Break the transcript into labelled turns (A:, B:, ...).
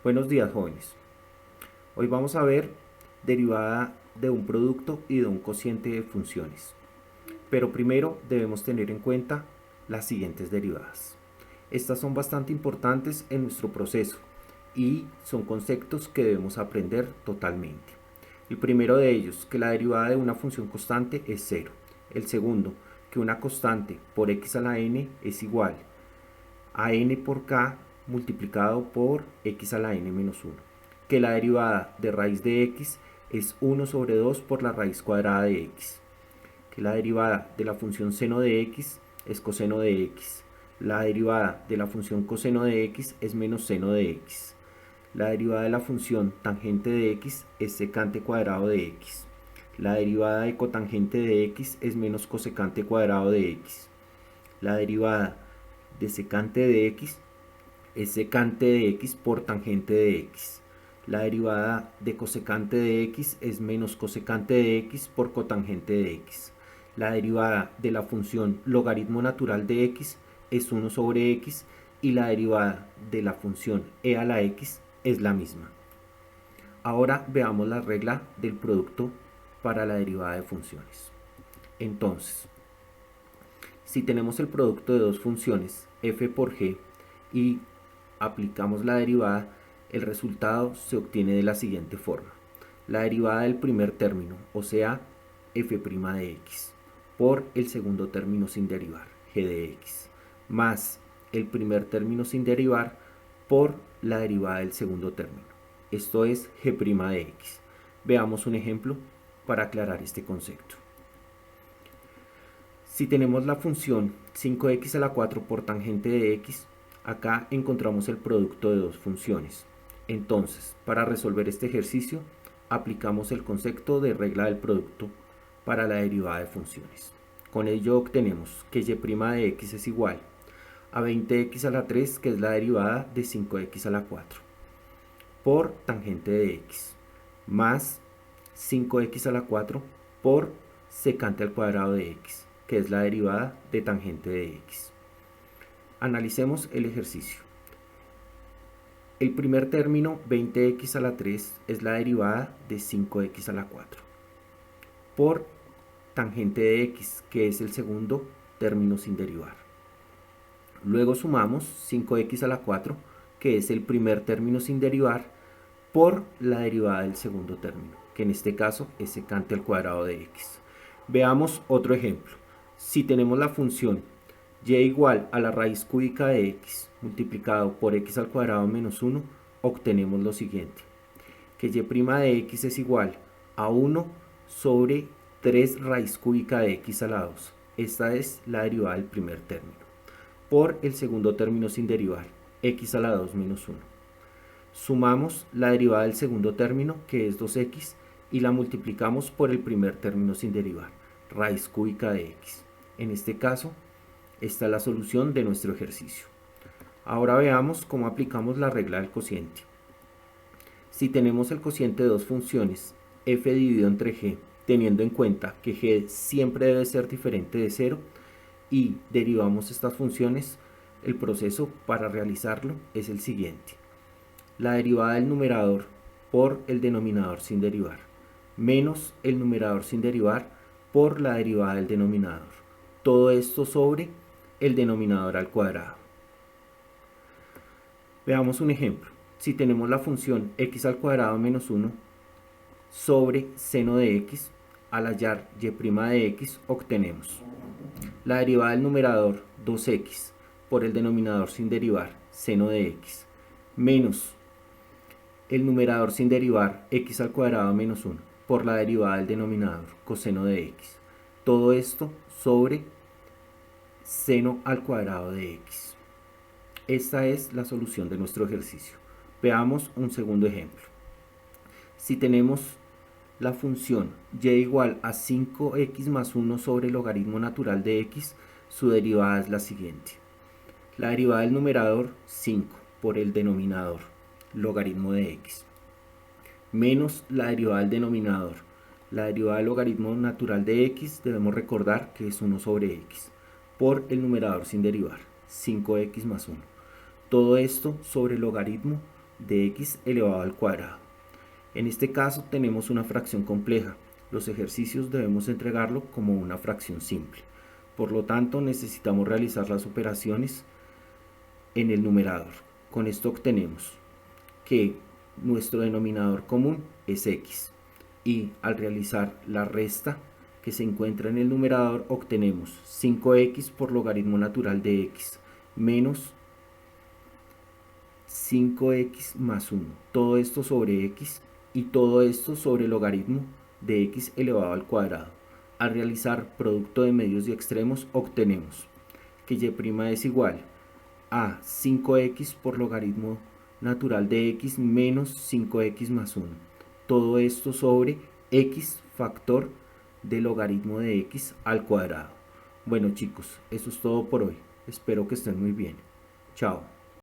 A: Buenos días, jóvenes. Hoy vamos a ver derivada de un producto y de un cociente de funciones. Pero primero debemos tener en cuenta las siguientes derivadas. Estas son bastante importantes en nuestro proceso y son conceptos que debemos aprender totalmente. El primero de ellos, que la derivada de una función constante es cero. El segundo, que una constante por x a la n es igual a n por k multiplicado por x a la n menos 1. Que la derivada de raíz de x es 1 sobre 2 por la raíz cuadrada de x. Que la derivada de la función seno de x es coseno de x. La derivada de la función coseno de x es menos seno de x. La derivada de la función tangente de x es secante cuadrado de x. La derivada de cotangente de x es menos cosecante cuadrado de x. La derivada de secante de x es secante de x por tangente de x. La derivada de cosecante de x es menos cosecante de x por cotangente de x. La derivada de la función logaritmo natural de x es 1 sobre x y la derivada de la función e a la x es la misma. Ahora veamos la regla del producto para la derivada de funciones. Entonces, si tenemos el producto de dos funciones, f por g, y aplicamos la derivada, el resultado se obtiene de la siguiente forma. La derivada del primer término, o sea, f' de x, por el segundo término sin derivar, g de x, más el primer término sin derivar por la derivada del segundo término. Esto es g' de x. Veamos un ejemplo para aclarar este concepto. Si tenemos la función 5x a la 4 por tangente de x, acá encontramos el producto de dos funciones. Entonces, para resolver este ejercicio, aplicamos el concepto de regla del producto para la derivada de funciones. Con ello obtenemos que y' de x es igual a 20x a la 3, que es la derivada de 5x a la 4, por tangente de x, más 5x a la 4 por secante al cuadrado de x, que es la derivada de tangente de x. Analicemos el ejercicio. El primer término, 20x a la 3, es la derivada de 5x a la 4 por tangente de x, que es el segundo término sin derivar. Luego sumamos 5x a la 4, que es el primer término sin derivar, por la derivada del segundo término, que en este caso es secante al cuadrado de x. Veamos otro ejemplo. Si tenemos la función y igual a la raíz cúbica de x multiplicado por x al cuadrado menos 1, obtenemos lo siguiente. Que y' de x es igual a 1 sobre 3 raíz cúbica de x a la 2. Esta es la derivada del primer término. Por el segundo término sin derivar, x a la 2 menos 1. Sumamos la derivada del segundo término, que es 2x, y la multiplicamos por el primer término sin derivar, raíz cúbica de x. En este caso, esta es la solución de nuestro ejercicio. Ahora veamos cómo aplicamos la regla del cociente. Si tenemos el cociente de dos funciones, f dividido entre g, teniendo en cuenta que g siempre debe ser diferente de 0, y derivamos estas funciones, el proceso para realizarlo es el siguiente. La derivada del numerador por el denominador sin derivar, menos el numerador sin derivar por la derivada del denominador. Todo esto sobre el denominador al cuadrado. Veamos un ejemplo. Si tenemos la función x al cuadrado menos 1 sobre seno de x, al hallar y' de x obtenemos la derivada del numerador 2x por el denominador sin derivar, seno de x, menos el numerador sin derivar, x al cuadrado menos 1, por la derivada del denominador, coseno de x. Todo esto sobre seno al cuadrado de x. Esta es la solución de nuestro ejercicio. Veamos un segundo ejemplo. Si tenemos la función y igual a 5x más 1 sobre el logaritmo natural de x, su derivada es la siguiente. La derivada del numerador, 5, por el denominador, logaritmo de x, menos la derivada del denominador. La derivada del logaritmo natural de x debemos recordar que es 1 sobre x, por el numerador sin derivar, 5x más 1. Todo esto sobre el logaritmo de x elevado al cuadrado. En este caso tenemos una fracción compleja. Los ejercicios debemos entregarlo como una fracción simple. Por lo tanto, necesitamos realizar las operaciones en el numerador. Con esto obtenemos que nuestro denominador común es x. Y al realizar la resta que se encuentra en el numerador, obtenemos 5x por logaritmo natural de x menos 5x más 1. Todo esto sobre x y todo esto sobre el logaritmo de x elevado al cuadrado. Al realizar producto de medios y extremos, obtenemos que y' es igual a 5x por logaritmo natural de x menos 5x más 1. Todo esto sobre x factor del logaritmo de x al cuadrado. Bueno chicos, eso es todo por hoy. Espero que estén muy bien. Chao.